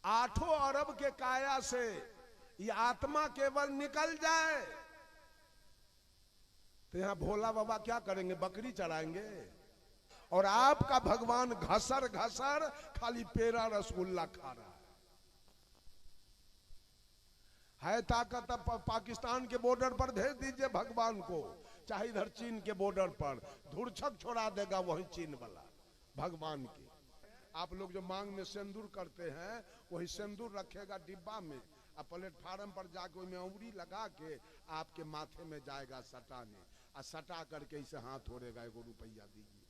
8 अरब के काया से ये आत्मा केवल निकल जाए तो यहां भोला बाबा क्या करेंगे? बकरी चढ़ाएंगे। और आपका भगवान घसर घसर खाली पेड़ा रसगुल्ला खा रहा है ताकत। अब पाकिस्तान के बॉर्डर पर भेज दीजिए भगवान को, चाहे इधर चीन के बॉर्डर पर धुरछक छोड़ा देगा वही चीन वाला भगवान की। आप लोग जो मांग में सिंदूर करते हैं वही सिंदूर रखेगा डिब्बा में, और प्लेटफार्म पर जाके में उंगली लगा के आपके माथे में जाएगा सटाने, और सटा करके इसे हाथ छोड़ेगा, 1 रुपया दीजिए।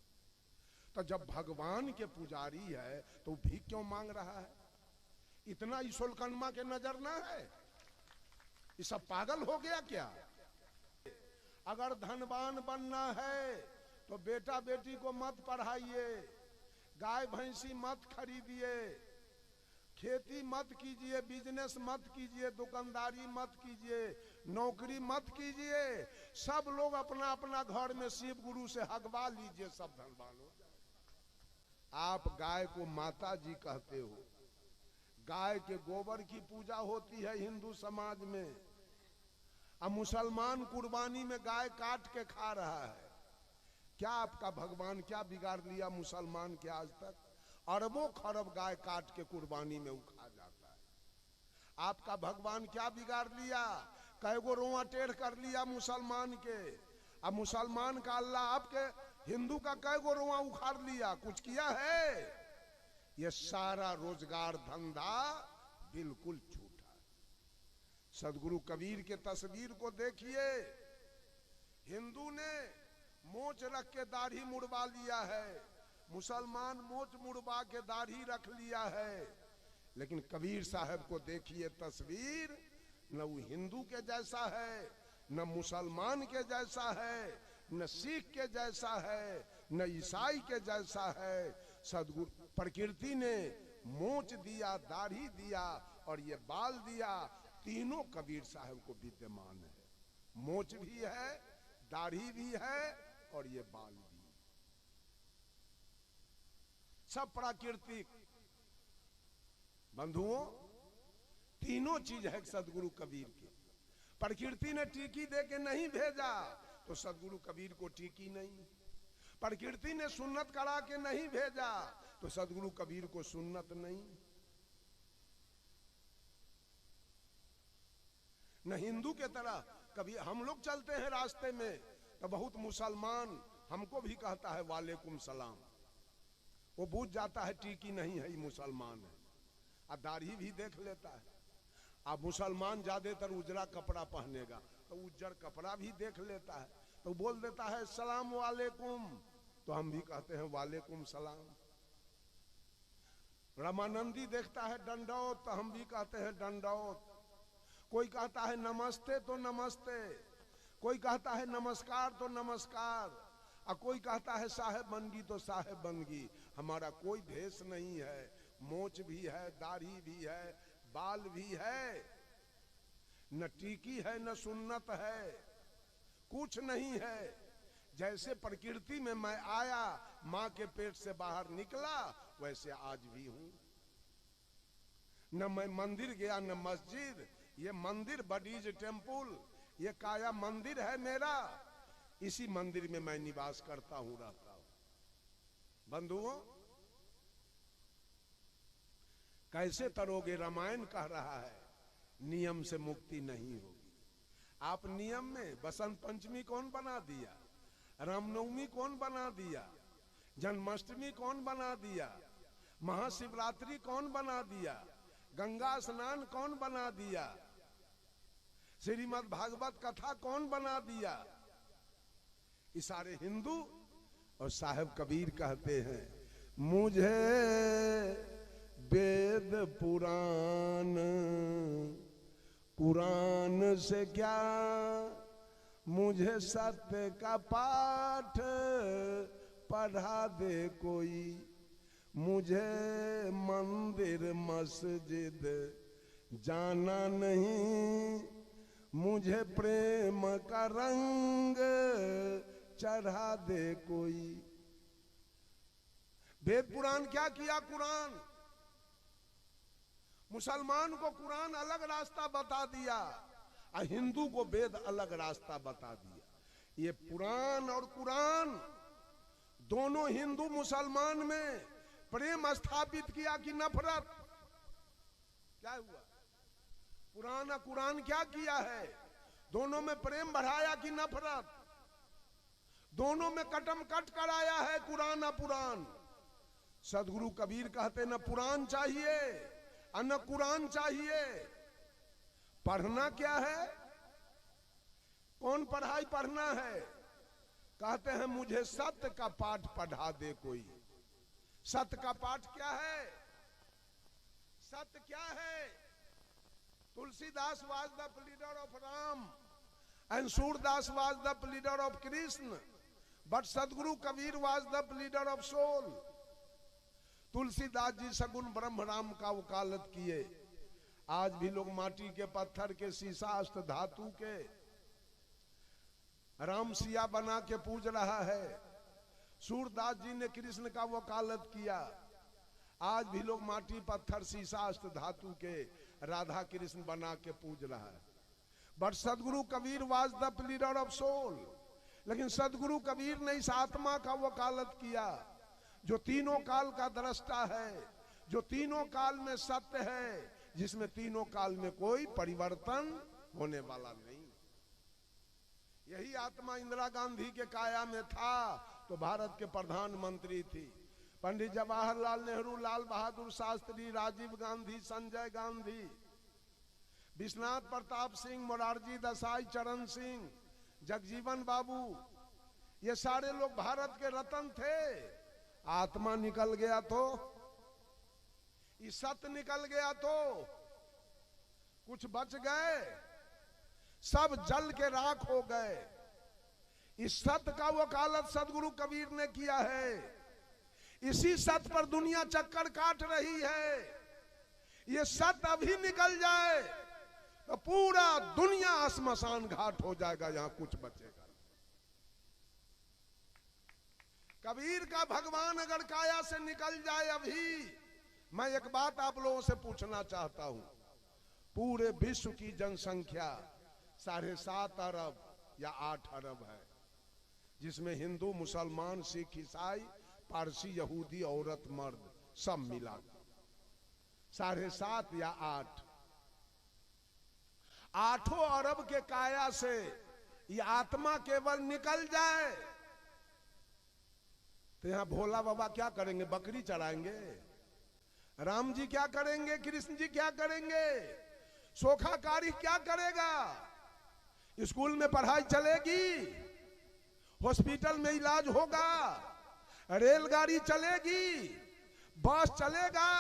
तो जब भगवान के पुजारी है तो भीख क्यों मांग रहा है? इतना ईश्वरकर्मा के नजर ना है? ये सब पागल हो गया क्या? अगर धनवान बनना है तो बेटा बेटी को मत पढ़ाइए, गाय भैंसी मत खरीदिए, खेती मत कीजिए, बिजनेस मत कीजिए, दुकानदारी मत कीजिए, नौकरी मत कीजिए। सब लोग अपना अपना घर में शिव गुरु से हगवा लीजिए, सब धनवान हो जाए। आप गाय को माता जी कहते हो, गाय के गोबर की पूजा होती है हिंदू समाज में। अब मुसलमान कुर्बानी में गाय काट के खा रहा है। क्या आपका भगवान क्या बिगाड़ लिया मुसलमान के? आज तक अरबों खरब गाय काट के कुर्बानी में उखा जाता है। आपका भगवान क्या बिगाड़ लिया? कैगो रोआ टेढ़ कर लिया मुसलमान के। अब मुसलमान का अल्लाह आपके हिंदू का कैगो रोआ उखाड़ लिया? कुछ किया है? ये सारा रोजगार धंधा बिल्कुल छूटा। सदगुरु कबीर के तस्वीर को देखिए, हिंदू ने मोच रख के दाढ़ी मुड़वा लिया है, मुसलमान मोच मुड़वा के दाढ़ी रख लिया है। लेकिन कबीर साहब को देखिए तस्वीर, न वो हिंदू के जैसा है, न मुसलमान के जैसा है, न सिख के जैसा है, न ईसाई के जैसा है। सदगुरु प्रकृति ने मोच दिया, दाढ़ी दिया और ये बाल दिया, तीनों कबीर साहब को विद्यमान है। मोच भी है, दाढ़ी भी है और ये बाल भी, सब प्राकृतिक। बंधुओं, तीनों चीज है सदगुरु कबीर की। प्रकृति ने टीकी दे के नहीं भेजा तो सदगुरु कबीर को टीकी नहीं। प्रकृति ने सुन्नत करा के नहीं भेजा तो सदगुरु कबीर को सुन्नत नहीं। न हिंदू के तरह कभी हम लोग चलते हैं रास्ते में तो बहुत मुसलमान हमको भी कहता है वालेकुम सलाम, वो बूझ जाता है टीकी नहीं है, ये मुसलमान है। और दाढ़ी भी देख लेता है। अब मुसलमान ज्यादातर उजरा कपड़ा पहनेगा तो उज्जर कपड़ा भी देख लेता है, तो बोल देता है सलाम वालेकुम, तो हम भी कहते हैं वालेकुम सलाम। रामानंदी देखता है दंडौत तो हम भी कहते हैं दंडौत। कोई कहता है नमस्ते तो नमस्ते, कोई कहता है नमस्कार तो नमस्कार, और कोई कहता है साहेब बनगी तो साहेब बनगी। हमारा कोई भेष नहीं है, मोच भी है, दाढ़ी भी है, बाल भी है, न टीकी है न सुन्नत है, कुछ नहीं है। जैसे प्रकृति में मैं आया, मां के पेट से बाहर निकला, वैसे आज भी हूं। न मैं मंदिर गया न मस्जिद। ये मंदिर बडीज टेम्पल, ये काया मंदिर है मेरा, इसी मंदिर में मैं निवास करता हूं, रहता हूं। बंधुओं, कैसे तरोगे? रामायण कह रहा है नियम से मुक्ति नहीं होगी। आप नियम में बसंत पंचमी कौन बना दिया, रामनवमी कौन बना दिया, जन्माष्टमी कौन बना दिया, महाशिवरात्रि कौन बना दिया, गंगा स्नान कौन बना दिया, श्रीमद् भागवत कथा कौन बना दिया? ये सारे हिंदू। और साहब कबीर कहते हैं मुझे वेद पुराण, पुराण से क्या, मुझे सत्य का पाठ पढ़ा दे कोई, मुझे मंदिर मस्जिद जाना नहीं, मुझे प्रेम का रंग चढ़ा दे कोई। वेद पुराण क्या किया? कुरान, मुसलमान को कुरान अलग रास्ता बता दिया और हिंदू को वेद अलग रास्ता बता दिया। ये पुराण और कुरान दोनों हिंदू मुसलमान में प्रेम स्थापित किया कि नफरत? क्या हुआ? पुराना कुरान क्या किया है? दोनों में प्रेम बढ़ाया कि नफरत? दोनों में कटम कट कराया है कुरान और पुराण। सदगुरु कबीर कहते न पुराण चाहिए और न कुरान चाहिए। पढ़ना क्या है? कौन पढ़ाई पढ़ना है? कहते हैं मुझे सत्य का पाठ पढ़ा दे कोई। सत्य का पाठ क्या है? सत्य क्या है? Tulsidas was the pleader of Ram and Surdas was the pleader of Krishna, but Sadguru Kabir was the pleader of soul. Tulsidas ji सगुन ब्रह्म राम का वकालत किए। आज भी लोग माटी के पत्थर के शीशा अष्ट धातु के राम सिया बना के पूज रहा है। सूरदास जी ने कृष्ण का वकालत किया। आज भी लोग माटी पत्थर शीशा अष्ट धातु के राधा कृष्ण बना के पूज रहा है। But Sadguru Kabir was the pleader of soul. लेकिन सदगुरु कबीर ने इस आत्मा का वकालत किया जो तीनों काल का दृष्टा है, जो तीनों काल में सत्य है, जिसमें तीनों काल में कोई परिवर्तन होने वाला नहीं। यही आत्मा इंदिरा गांधी के काया में था तो भारत के प्रधानमंत्री थी। पंडित जवाहरलाल नेहरू, लाल बहादुर शास्त्री, राजीव गांधी, संजय गांधी, विश्वनाथ प्रताप सिंह, मोरारजी देसाई, चरण सिंह, जगजीवन बाबू, ये सारे लोग भारत के रत्न थे। आत्मा निकल गया तो, इस सत्य निकल गया तो कुछ बच गए? सब जल के राख हो गए। इस सत्य का वकालत सदगुरु कबीर ने किया है। इसी सत्य पर दुनिया चक्कर काट रही है। ये सत्य अभी निकल जाए तो पूरा दुनिया श्मशान घाट हो जाएगा, यहां कुछ बचेगा। कबीर का भगवान अगर काया से निकल जाए अभी, मैं एक बात आप लोगों से पूछना चाहता हूं। पूरे विश्व की जनसंख्या 7.5 अरब या 8 अरब है, जिसमें हिंदू, मुसलमान, सिख, ईसाई, पारसी, यहूदी, औरत, मर्द सब मिला 7.5 या 8। 8 अरब के काया से ये आत्मा केवल निकल जाए तो यहां भोला बाबा क्या करेंगे? बकरी चराएंगे। राम जी क्या करेंगे? कृष्ण जी क्या करेंगे? सोखाकारी क्या करेगा? स्कूल में पढ़ाई चलेगी? हॉस्पिटल में इलाज होगा? रेलगाड़ी चलेगी? बस चलेगा?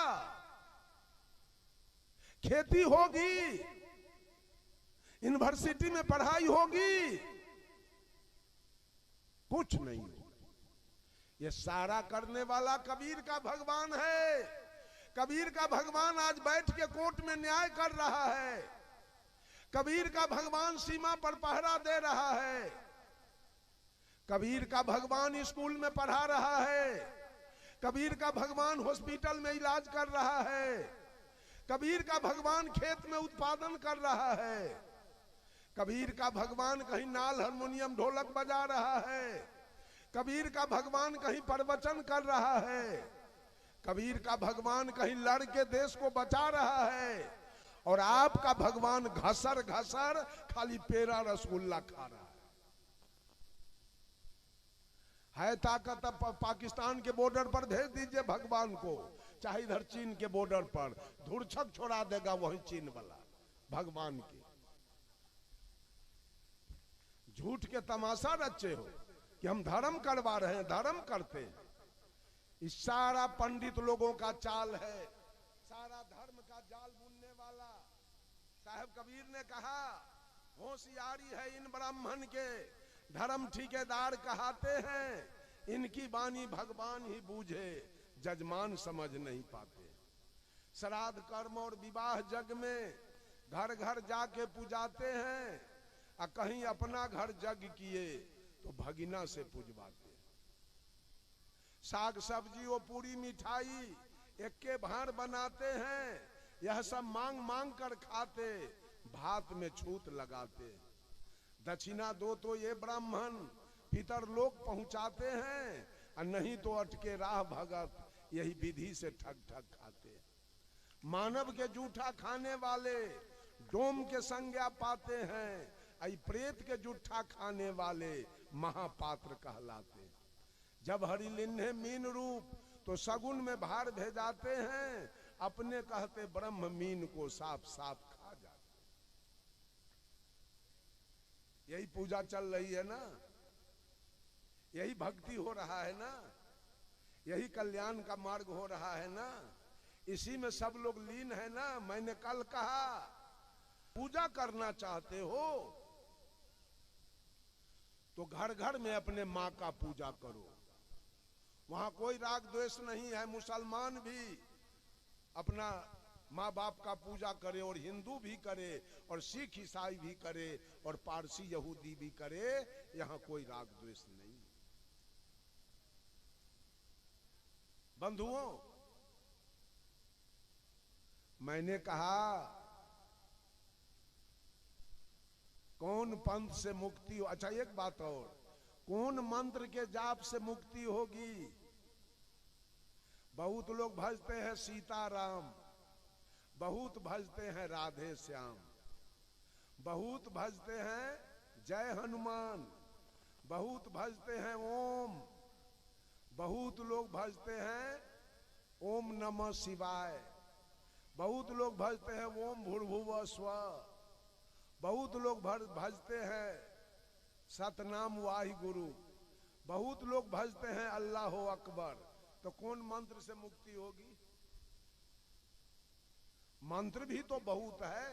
खेती होगी? यूनिवर्सिटी में पढ़ाई होगी? कुछ नहीं। ये सारा करने वाला कबीर का भगवान है। कबीर का भगवान आज बैठ के कोर्ट में न्याय कर रहा है। कबीर का भगवान सीमा पर पहरा दे रहा है। कबीर का भगवान स्कूल में पढ़ा रहा है। कबीर का भगवान हॉस्पिटल में इलाज कर रहा है। कबीर का भगवान खेत में उत्पादन कर रहा है। कबीर का भगवान कहीं नाल, हारमोनियम, ढोलक बजा रहा है। कबीर का भगवान कहीं प्रवचन कर रहा है। कबीर का भगवान कहीं लड़ के देश को बचा रहा है। और आपका भगवान घसर घसर खाली पेड़ा रसगुल्ला खा रहा है ताकत। अब पाकिस्तान के बॉर्डर पर भेज दीजिए भगवान को, चाहे इधर चीन के बॉर्डर पर धुरछक छोड़ा देगा वही चीन वाला भगवान के। झूठ के तमाशा रचे हो कि हम धर्म करवा रहे हैं, धर्म करते हैं। इस सारा पंडित लोगों का चाल है, सारा धर्म का जाल बुनने वाला। साहब कबीर ने कहा होशियारी है इन ब्राह्मण के, धर्म ठेकेदार कहते हैं, इनकी बानी भगवान ही बूझे, जजमान समझ नहीं पाते। श्राद्ध, कर्म और विवाह जग में घर घर जाके पुजाते हैं, और कहीं अपना घर जग किए तो भगिना से पुजवाते। साग सब्जी और पूरी मिठाई एक के भार बनाते हैं, यह सब मांग मांग कर खाते, भात में छूत लगाते। दक्षिणा दो तो ये ब्राह्मण पितर लोग पहुंचाते हैं, और नहीं तो अटके राह भगत यही विधि से ठग ठग खाते। मानव के जूठा खाने वाले डोम के संज्ञा पाते हैं, आई प्रेत के जूठा खाने वाले महापात्र कहलाते। जब हरिलिन्हे मीन रूप तो सगुन में भार भेजाते हैं, अपने कहते ब्रह्म मीन को साफ साफ खा जाते। यही पूजा चल रही है ना, यही भक्ति हो रहा है ना, यही कल्याण का मार्ग हो रहा है ना, इसी में सब लोग लीन है ना। मैंने कल कहा पूजा करना चाहते हो तो घर घर में अपने माँ का पूजा करो, वहां कोई राग द्वेष नहीं है। मुसलमान भी अपना माँ बाप का पूजा करे, और हिंदू भी करे, और सिख ईसाई भी करे, और पारसी यहूदी भी करे, यहाँ कोई राग द्वेष नहीं। बंधुओं, मैंने कहा कौन पंथ से मुक्ति हो। अच्छा एक बात और, कौन मंत्र के जाप से मुक्ति होगी। बहुत लोग भजते हैं सीताराम, बहुत भजते हैं राधे श्याम, बहुत भजते हैं जय हनुमान, बहुत भजते हैं ओम, बहुत लोग भजते हैं ओम नमः शिवाय, बहुत लोग भजते हैं ओम भूर्भुवः स्वः, बहुत लोग भजते हैं सतनाम वाहिगुरु, बहुत लोग भजते हैं अल्लाह अकबर। तो कौन मंत्र से मुक्ति होगी। मंत्र भी तो बहुत है।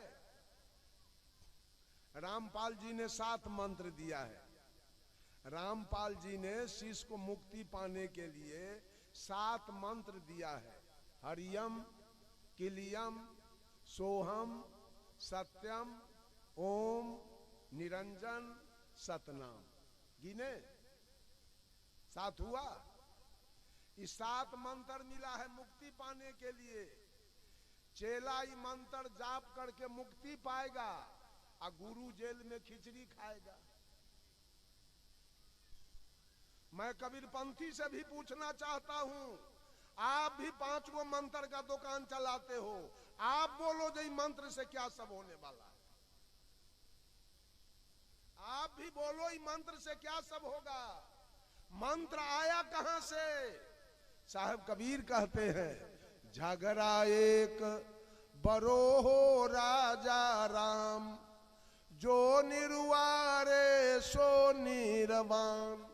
रामपाल जी ने 7 मंत्र दिया है। रामपाल जी ने शिष्य को मुक्ति पाने के लिए 7 मंत्र दिया है। हरियम, किलियम, सोहम, सत्यम, ओम, निरंजन, सतनाम। गिने 7 हुआ। इस 7 मंत्र मिला है मुक्ति पाने के लिए। चेला ये मंत्र जाप करके मुक्ति पाएगा, और गुरु जेल में खिचड़ी खाएगा। मैं कबीरपंथी से भी पूछना चाहता हूं, आप भी 5 गो मंत्र का दुकान चलाते हो, आप बोलो जो मंत्र से क्या सब होने वाला है। आप भी बोलो इस मंत्र से क्या सब होगा। मंत्र आया कहां से। साहब कबीर कहते हैं, झगड़ा एक बरो हो राजा राम, जो निरुआरे सो निरवान।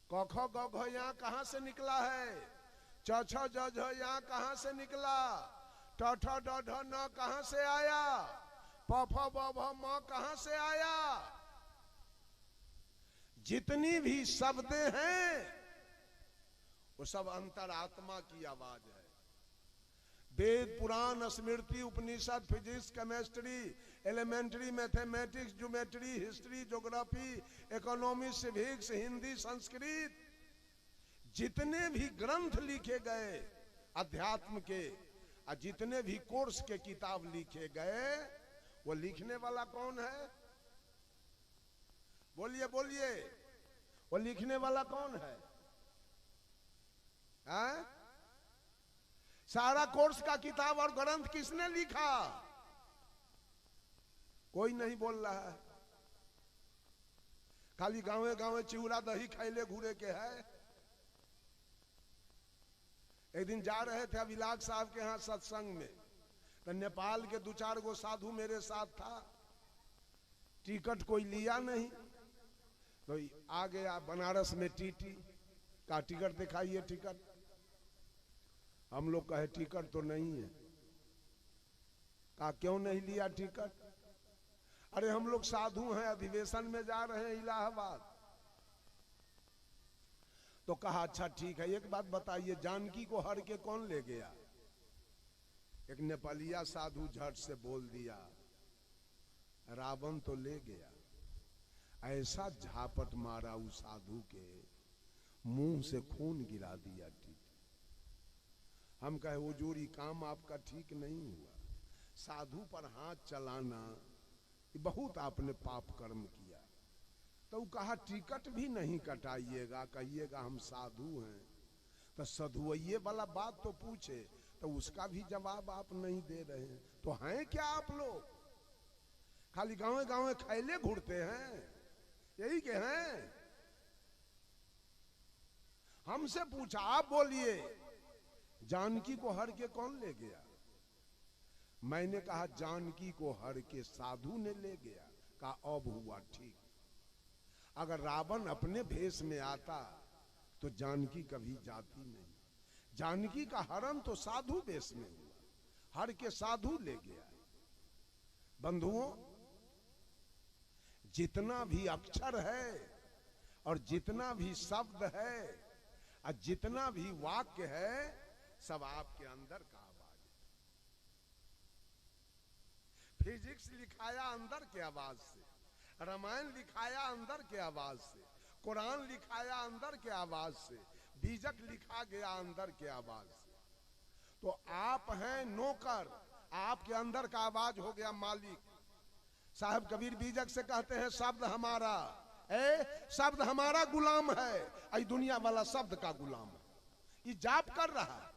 कख गघ यहाँ कहां से निकला है। च छ ज झ यहाँ कहां से निकला। ट ठ ड ढ न कहां से आया। प फ ब भ म कहां से आया। जितनी भी शब्द हैं वो सब अंतरात्मा की आवाज है। वेद, पुराण, स्मृति, उपनिषद, physics, chemistry, elementary, mathematics, geometry, history, geography, economy, civics, Hindi, Sanskrit, जितने भी ग्रंथ लिखे गए अध्यात्म के, और जितने भी कोर्स के किताब लिखे गए, वो लिखने वाला कौन है। बोलिए बोलिए, वो लिखने वाला कौन है। सारा कोर्स का किताब और ग्रंथ किसने लिखा। कोई नहीं बोल रहा है। खाली गांवे गांवे चिवड़ा दही खैले घूरे के है। एक दिन जा रहे थे अभिलाष साहब के यहाँ सत्संग में, तो नेपाल के 2-4 गो साधु मेरे साथ था। टिकट कोई लिया नहीं, तो आ गया बनारस में टीटी का टिकट दिखाइए टिकट। हम लोग कहे टिकट तो नहीं है। कहा क्यों नहीं लिया टिकट। अरे हम लोग साधु हैं, अधिवेशन में जा रहे हैं इलाहाबाद। तो कहा अच्छा ठीक है, एक बात बताइए, जानकी को हर के कौन ले गया। एक नेपालिया साधु झट से बोल दिया, रावण तो ले गया। ऐसा झापट मारा उस साधु के मुंह से खून गिरा दिया। हम कहे हुजूर काम आपका ठीक नहीं हुआ, साधु पर हाथ चलाना बहुत आपने पाप कर्म किया। तो कहा टिकट भी नहीं कटाइएगा, कहिएगा हम साधु हैं। तो साधुये वाला बात तो पूछे तो उसका भी जवाब आप नहीं दे रहे हैं। तो हैं क्या आप लोग? खाली गांव गांव खैले घूरते हैं, यही के हैं? हमसे पूछा, आप बोलिए जानकी को हर के कौन ले गया? मैंने कहा जानकी को हर के साधु ने ले गया। कहा अब हुआ ठीक। अगर रावण अपने भेष में आता तो जानकी कभी जाती नहीं। जानकी का हरण तो साधु भेष में हुआ, हर के साधु ले गया। बंधुओं, जितना भी अक्षर है और जितना भी शब्द है और जितना भी वाक्य है, सब आपके अंदर का आवाज है। फिजिक्स लिखाया अंदर के आवाज से, रामायण लिखाया अंदर के आवाज से, कुरान लिखाया अंदर के आवाज से, बीजक लिखा गया अंदर के आवाज से। तो आप हैं नौकर, आपके अंदर का आवाज हो गया मालिक। साहब कबीर बीजक से कहते हैं शब्द हमारा, शब्द हमारा गुलाम है, आई दुनिया वाला शब्द का गुलाम है, ये जाप कर रहा है।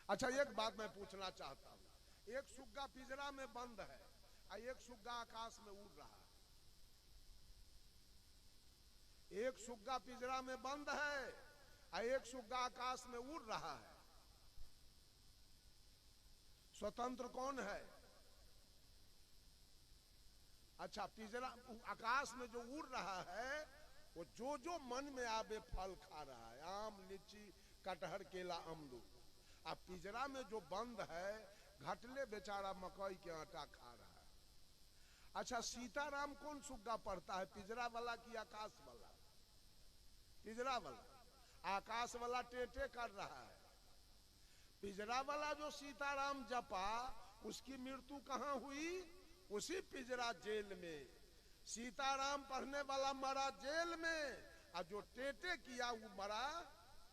अच्छा एक बात मैं पूछना चाहता हूं, एक सुग्गा पिंजरा में बंद है और एक सुग्गा आकाश में उड़ रहा है। एक सुग्गा पिंजरा में बंद है और एक सुग्गा आकाश में उड़ रहा है। स्वतंत्र कौन है? अच्छा, पिंजरा आकाश में जो उड़ रहा है वो जो मन में आवे फल खा रहा है, आम लीची कटहर केला अमरूद। अब पिंजरा में जो बंद है घटले बेचारा मकई के आटा खा रहा है। अच्छा, सीताराम कौन सुग्गा पढ़ता है, पिंजरा वाला कि आकाश वाला? पिंजरा वाला। आकाश वाला टेटे कर रहा है। पिंजरा वाला जो सीताराम जपा उसकी मृत्यु कहां हुई? उसी पिंजरा जेल में। सीताराम पढ़ने वाला मरा जेल में और जो टेटे किया वो मरा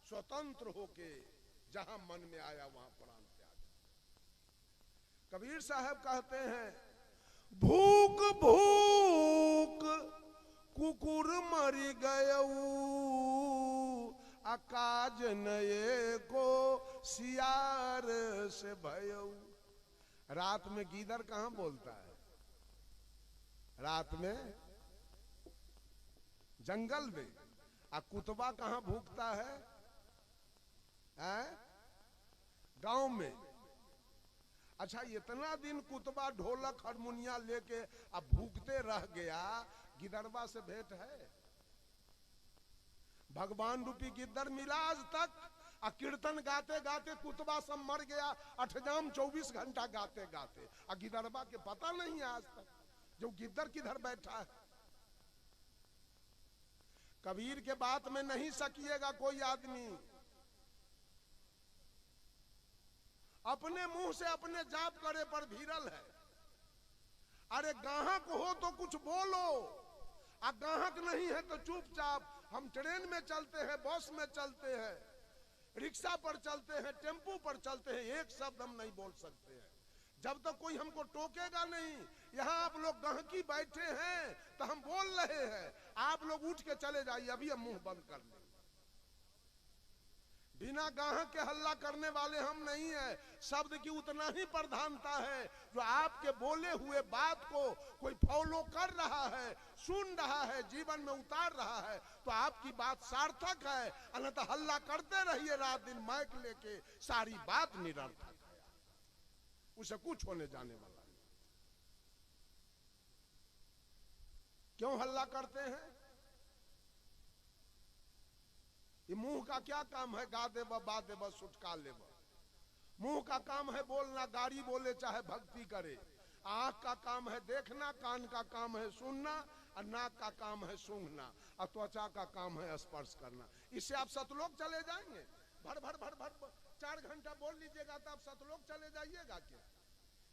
स्वतंत्र होके, जहां मन में आया वहां प्राण त्याग। कबीर साहब कहते हैं भूख भूख कुकुर मरी गयऊ, अकाज नये को सियार से भयऊ। रात में गीदड़ कहां बोलता है? रात में जंगल में। आ कुतबा कहां भूखता है? गांव में। अच्छा, इतना दिन कुतबा ढोलक हारमोनिया लेके अब भूखते रह गया, गिदड़वा से भेंट है? भगवान रूपी गिद्दड़ मिला आज तक? आ कीर्तन गाते गाते कुतबा सब मर गया, अठजाम 24 घंटा गाते गाते, आ गिदड़वा के पता नहीं है आज तक जो गिद्दड़ किधर बैठा है। कबीर के बात में नहीं सकिएगा कोई आदमी। अपने मुंह से अपने जाप करे पर भीरल है। अरे गाहक हो तो कुछ बोलो, आ गाहक नहीं है तो चुपचाप। हम ट्रेन में चलते हैं, बस में चलते हैं, रिक्शा पर चलते हैं, टेम्पू पर चलते हैं, एक शब्द हम नहीं बोल सकते हैं जब तक कोई हमको टोकेगा नहीं। यहाँ आप लोग गहकी बैठे हैं तो हम बोल रहे हैं, आप लोग उठ के चले जाइए, अभी हम मुंह बंद कर लें। बिना गाहक के हल्ला करने वाले हम नहीं है। शब्द की उतना ही प्रधानता है जो आपके बोले हुए बात को कोई फॉलो कर रहा है, सुन रहा है, जीवन में उतार रहा है तो आपकी बात सार्थक है। अन्यथा हल्ला करते रहिए रात दिन माइक लेके, सारी बात निरर्थक है, उसे कुछ होने जाने वाला नहीं। क्यों हल्ला करते हैं? ये मुंह का क्या काम है? गा देब बा देब सुटका लेब। मुंह का काम है बोलना, गाड़ी बोले चाहे भक्ति करे। आंख का काम है देखना, कान का काम है सुनना, और नाक का काम है सूंघना, और त्वचा का काम है स्पर्श करना। इससे आप सतलोक चले जाएंगे। भर भर भर भर 4 घंटा बोल लीजिएगा तो आप सतलोक चले जाइएगा क्या?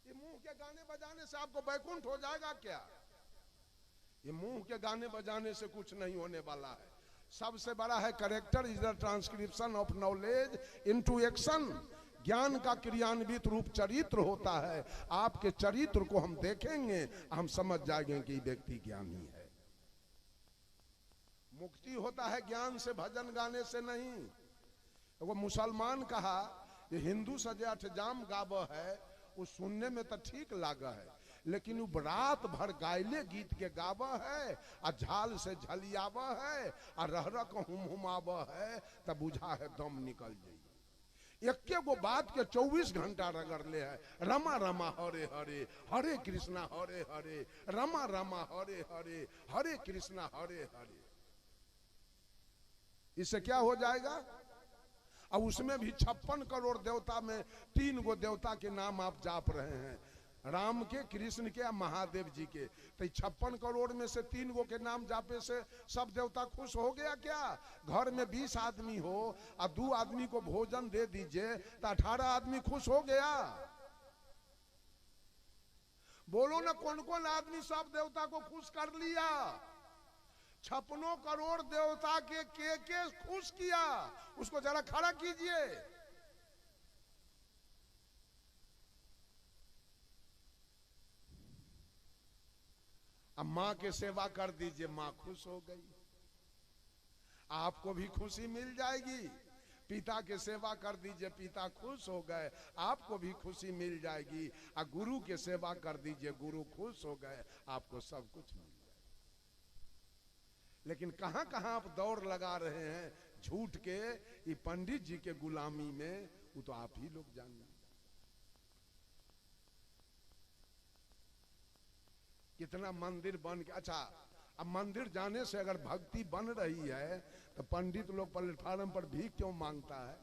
ये मुंह के गाने बजाने से आपको बैकुंठ हो जाएगा क्या? ये मुंह के गाने बजाने से कुछ नहीं होने वाला है। सबसे बड़ा है character is the transcription of knowledge into action. ज्ञान का क्रियान्वित रूप चरित्र होता है। आपके चरित्र को हम देखेंगे, हम समझ जाएंगे कि व्यक्ति ज्ञानी है। मुक्ति होता है ज्ञान से, भजन गाने से नहीं। वो मुसलमान कहा ये हिंदू सजे अठजाम गाव है, वो सुनने में तो ठीक लागा है, लेकिन वो रात भर गायले गीत के गाव है आ झाल से झलियाव है आ रह को हुमाव है, तब बुझा है दम निकल जाइए। एक गो बात के 24 घंटा रगड़ ले है। रमा रमा हरे हरे, हरे कृष्णा हरे हरे, रमा रमा हरे हरे, हरे कृष्णा हरे हरे। इससे क्या हो जाएगा? अब उसमें भी 56 करोड़ देवता में 3 गो देवता के नाम आप जाप रहे हैं, राम के, कृष्ण के, महादेव जी के। तो 56 करोड़ में से 3 गो के नाम जापे से सब देवता खुश हो गया क्या? घर में 20 आदमी हो और 2 आदमी को भोजन दे दीजिए तो 18 आदमी खुश हो गया। बोलो ना कौन कौन आदमी सब देवता को खुश कर लिया? 56 करोड़ देवता के खुश किया? उसको जरा खड़ा कीजिए। अब मां के सेवा कर दीजिए, मां खुश हो गई, आपको भी खुशी मिल जाएगी। पिता के सेवा कर दीजिए, पिता खुश हो गए, आपको भी खुशी मिल जाएगी। और गुरु के सेवा कर दीजिए, गुरु खुश हो गए, आपको सब कुछ मिल जाएगा। लेकिन कहां कहां आप दौड़ लगा रहे हैं झूठ के, ये पंडित जी के गुलामी में, वो तो आप ही लोग जानिए। कितना मंदिर बन के, अच्छा अब मंदिर जाने से अगर भक्ति बन रही है तो पंडित लोग प्लेटफार्म पर भीख क्यों मांगता है?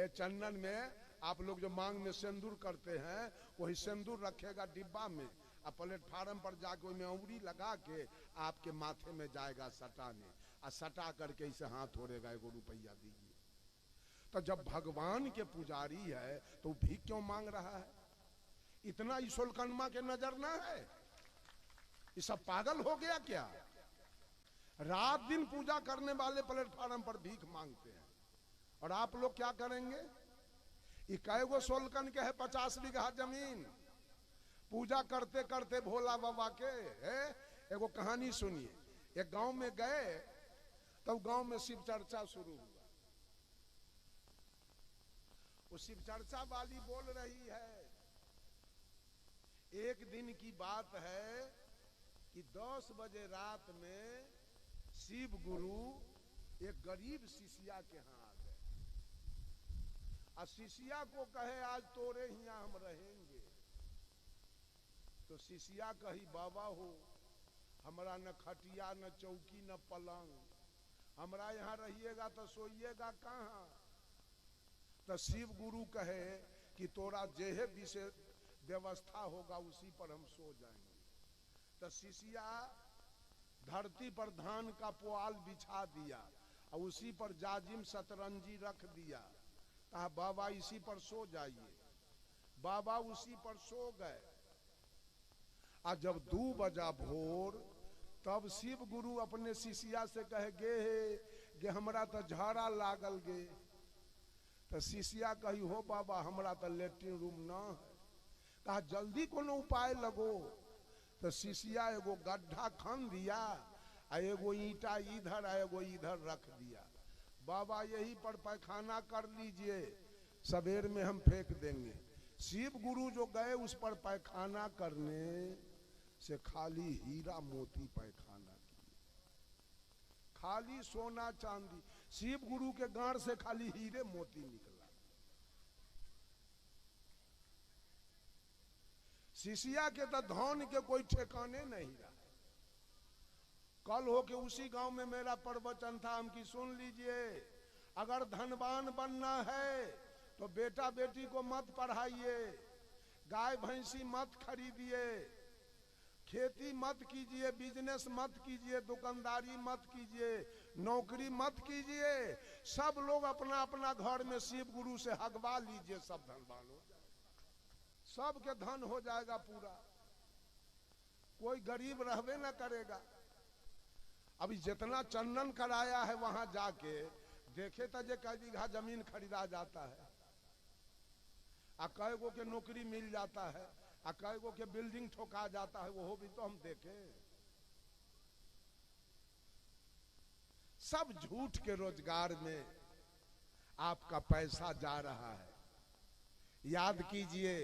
चंदन में आप लोग जो मांग में सिंदूर करते हैं, वही सिंदूर रखेगा डिब्बा में, और प्लेटफार्म पर जाके में उंगली लगा के आपके माथे में जाएगा सटाने, और सटा करके इसे हाथ छोड़ेगा, 1 रुपया दीजिए। तो जब भगवान के पुजारी है तो भीख क्यों मांग रहा है? इतना ईश्वरकर्मा के नजर ना है? ये सब पागल हो गया क्या? रात दिन पूजा करने वाले प्लेटफार्म पर भीख मांगते हैं, और आप लोग क्या करेंगे? इक्कीगो सोलकन के है 50 बीघा जमीन, पूजा करते करते भोला बाबा के है। एगो कहानी सुनिए। एक गांव में गए, तब गांव में शिव चर्चा शुरू हुआ। वो शिव चर्चा वाली बोल रही है, एक दिन की बात है कि 10 बजे रात में शिव गुरु एक गरीब शिष्या के यहाँ आ गए, और शिष्या को कहे आज तोरे यहाँ हम रहेंगे। तो शिष्या कही बाबा हो, हमरा न खटिया न चौकी न पलंग, हमरा यहाँ रहिएगा तो सोइएगा कहाँ? तो शिव गुरु कहे कि तोरा जेहे विषय व्यवस्था होगा उसी पर हम सो जाएंगे। तो शिष्या धरती पर धान का पुआल बिछा दिया और उसी पर जाजिम सतरंजी रख दिया, कहा बाबा इसी पर सो जाइए। बाबा उसी पर सो गए। और जब 2 बजा भोर, तब शिव गुरु अपने शिष्या से कहे गे हमरा तो झाड़ा लागल गे। तो शिष्या कही हो बाबा हमरा तो लेट्रिन रूम ना है। कहा जल्दी कोनो उपाय लगो। तो शिष्या एगो गड्ढा खन दिया, आ एगो ईंटा इधर आ एगो इधर रख दिया। बाबा यही पर पैखाना कर लीजिए, सवेर में हम फेंक देंगे। शिव गुरु जो गए उस पर पैखाना करने से खाली हीरा मोती पैखाना किए, खाली सोना चांदी। शिव गुरु के गांड से खाली हीरे मोती निकला। शिष्या के तो धन के कोई ठिकाने नहीं रहा। कल हो के उसी गांव में मेरा प्रवचन था, हम की सुन लीजिए। अगर धनवान बनना है तो बेटा बेटी को मत पढ़ाइए, गाय भैंसी मत खरीदिए, खेती मत कीजिए, बिजनेस मत कीजिए, दुकानदारी मत कीजिए, नौकरी मत कीजिए। सब लोग अपना अपना घर में शिव गुरु से हगवा लीजिए, सब धनवान हो जाए, सबके धन हो जाएगा पूरा, कोई गरीब रहबे न करेगा। अभी जितना चंदन कराया है वहां जाके देखे तो जे कई बीघा जमीन खरीदा जाता है, आ कई गो के नौकरी मिल जाता है, आ कई गो के बिल्डिंग ठोका जाता है, वो भी तो हम देखे। सब झूठ के रोजगार में आपका पैसा जा रहा है। याद कीजिए,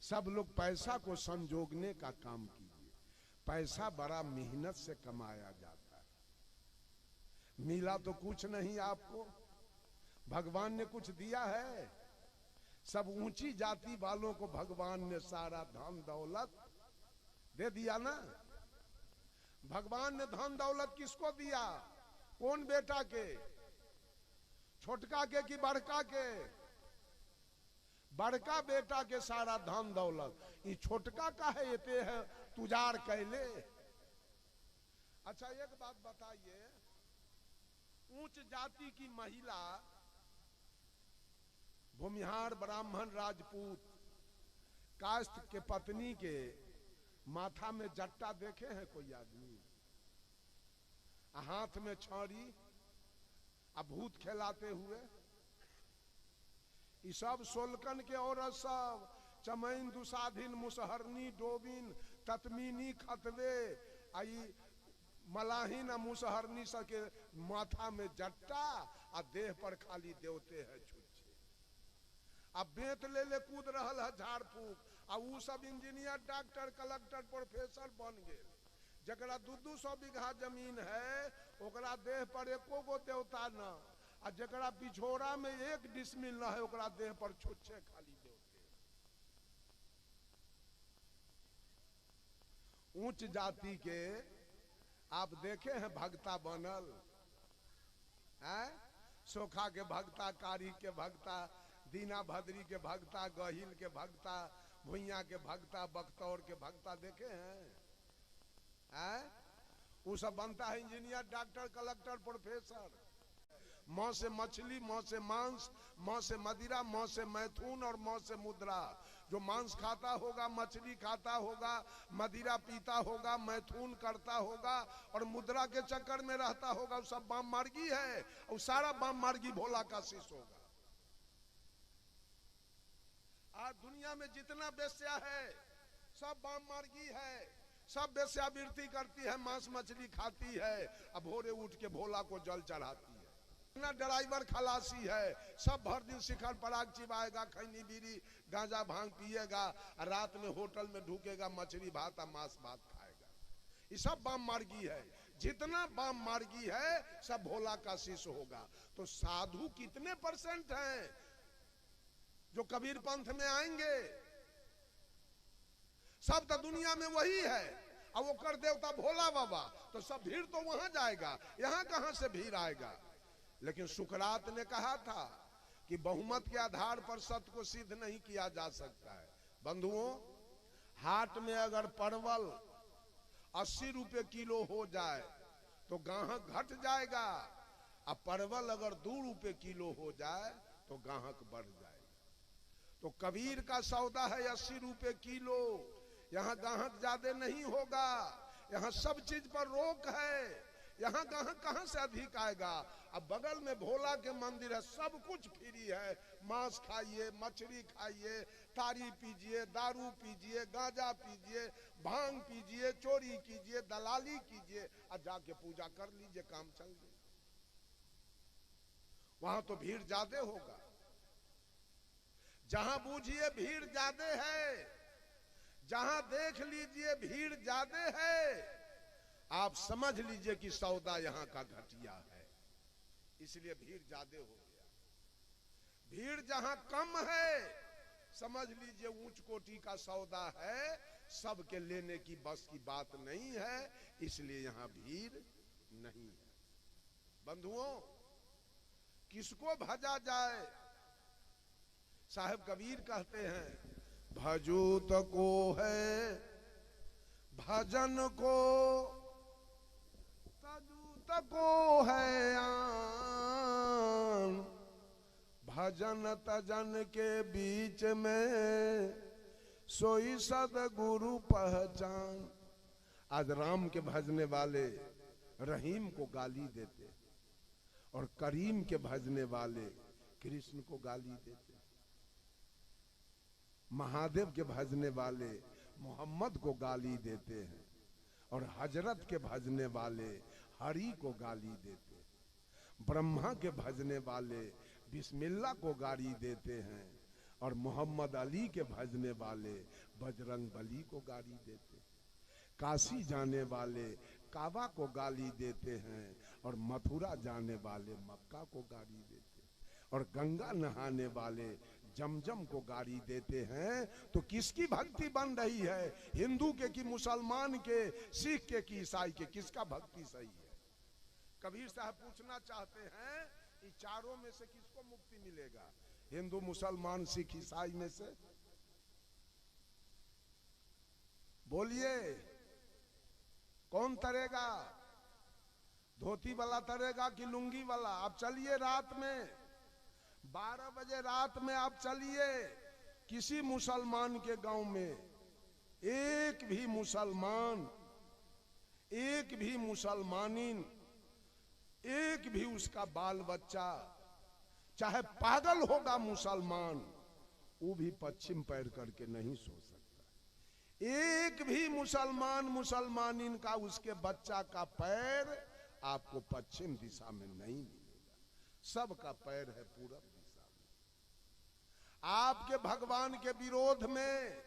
सब लोग पैसा को संजोगने का काम कीजिए। पैसा बड़ा मेहनत से कमाया जाता है। मिला तो कुछ नहीं आपको, भगवान ने कुछ दिया है? सब ऊंची जाति वालों को भगवान ने सारा धन दौलत दे दिया ना। भगवान ने धन दौलत किसको दिया? कौन बेटा के? छोटका के कि बड़का के? बड़का बेटा के सारा धन दौलत, ये छोटका का है ये है तुजार कैले। अच्छा एक बात बताइए, उच्च जाति की महिला, भूमिहार ब्राह्मण राजपूत कास्त के पत्नी के माथा में जट्टा देखे हैं कोई आदमी? हाथ में छड़ी, भूत खेलाते हुए? ये सब सोलकन के औरत सब, चमैन दुसाधिन मुसहरनी डोबिन ततमीनी खतवे आई मलाहिन मुसहरनी सके माथा में जट्टा आ देह पर खाली देवते है छुच्छे। अब बेत ले ले कूद रहल है झाड़ फूक, आ उ सब इंजीनियर डॉक्टर कलेक्टर प्रोफेसर बन गए। जकरा 200 बीघा जमीन है ओकरा देह पर एको गो देवता न, आ जकरा पिछोरा में 1 डिसमिल न है ओकरा देह पर छुच्छे खाली देवते। उच्च जाति के आप देखे हैं भक्ता बनल है? सोखा के भक्ता, कारी के भक्ता, दीना भद्री के भक्ता, गहिल के भक्ता, भुइया के भक्ता, बख्तौर के भक्ता देखे हैं? वो सब बनता है इंजीनियर डॉक्टर कलेक्टर प्रोफेसर। मौ से मछली, मौ से मांस, मौ से मदिरा, मौ से मैथुन और मौ से मुद्रा। जो मांस खाता होगा, मछली खाता होगा, मदिरा पीता होगा, मैथुन करता होगा और मुद्रा के चक्कर में रहता होगा, वो सब बाम मार्गी है। और सारा बाम मार्गी भोला का शिष्य होगा। आज दुनिया में जितना वेश्या है सब बाम मार्गी है, सब वेश्यावृत्ति करती है, मांस मछली खाती है, अब भोरे उठ के भोला को जल चढ़ाती है। इतना ड्राइवर खलासी है, सब भर दिन शिखर पराग चिबाएगा, खैनी बीड़ी गांजा भांग पिएगा, रात में होटल में ढूकेगा, मछली भात मांस भात खाएगा। ये सब बाम मार्गी है। जितना बाम मार्गी है सब भोला का शिष्य होगा। तो साधु कितने % हैं जो कबीर पंथ में आएंगे? सब तो दुनिया में वही है, और वो कर देवता भोला बाबा, तो सब भीड़ तो वहां जाएगा, यहां कहां से भीड़ आएगा? लेकिन सुकरात ने कहा था कि बहुमत के आधार पर सत्य को सिद्ध नहीं किया जा सकता है। बंधुओं, हाट में अगर परवल 80 रुपए किलो हो जाए तो गाहक घट जाएगा, और परवल अगर 2 रुपए किलो हो जाए तो गाहक बढ़ जाएगा। तो कबीर का सौदा है 80 रुपए किलो, यहाँ गाहक ज्यादा नहीं होगा, यहाँ सब चीज पर रोक है, यहाँ गाहक कहाँ से अधिक आएगा? अब बगल में भोला के मंदिर है, सब कुछ फ्री है। मांस खाइए, मछली खाइए, तारी पीजिए, दारू पीजिए, गांजा पीजिए, भांग पीजिए, चोरी कीजिए, दलाली कीजिए, और जाके पूजा कर लीजिए, काम चल गया। वहां तो भीड़ ज्यादा होगा। जहां बूझिए भीड़ ज्यादा है, जहां देख लीजिए भीड़ ज्यादा है, आप समझ लीजिए कि सौदा यहां का घटिया है, इसलिए भीड़ ज्यादा हो गया। भीड़ जहां कम है समझ लीजिए ऊंच कोटि का सौदा है, सबके लेने की बस की बात नहीं है, इसलिए यहां भीड़ नहीं है। बंधुओं, किसको भजा जाए? साहब कबीर कहते हैं, भजूत को है भजन को, तजूत को है आन, भजन तजन के बीच में सोई सदगुरु पहचान। आज राम के भजने वाले रहीम को गाली देते और करीम के भजने वाले कृष्ण को गाली देते। महादेव के भजने वाले मोहम्मद को गाली देते हैं और हजरत के भजने वाले हरि को गाली देते। ब्रह्मा के भजने वाले बिस्मिल्लाह को गाली देते हैं और मोहम्मद अली के भजने वाले बजरंग बली को गाली देते। काशी जाने वाले काबा को गाली देते हैं और मथुरा जाने वाले मक्का को गाली देते और गंगा नहाने वाले जमजम को गाली देते हैं। तो किसकी भक्ति बन रही है? हिंदू के कि मुसलमान के, सिख के कि ईसाई के? किसका भक्ति सही है? कबीर साहब पूछना चाहते हैं कि चारों में से किसको मुक्ति मिलेगा? हिंदू, मुसलमान, सिख, ईसाई में से? बोलिए, कौन तरेगा? धोती वाला तरेगा कि लुंगी वाला? आप चलिए रात में 12 बजे रात में आप चलिए किसी मुसलमान के गांव में, एक भी मुसलमान, एक भी मुसलमानिन, एक भी उसका बाल बच्चा, चाहे पागल होगा मुसलमान, वो भी पश्चिम पैर करके नहीं सो सकता। एक भी मुसलमान, मुसलमानिन का, उसके बच्चा का पैर आपको पश्चिम दिशा में नहीं मिलेगा। सबका पैर है पूरब दिशा में। आपके भगवान के विरोध में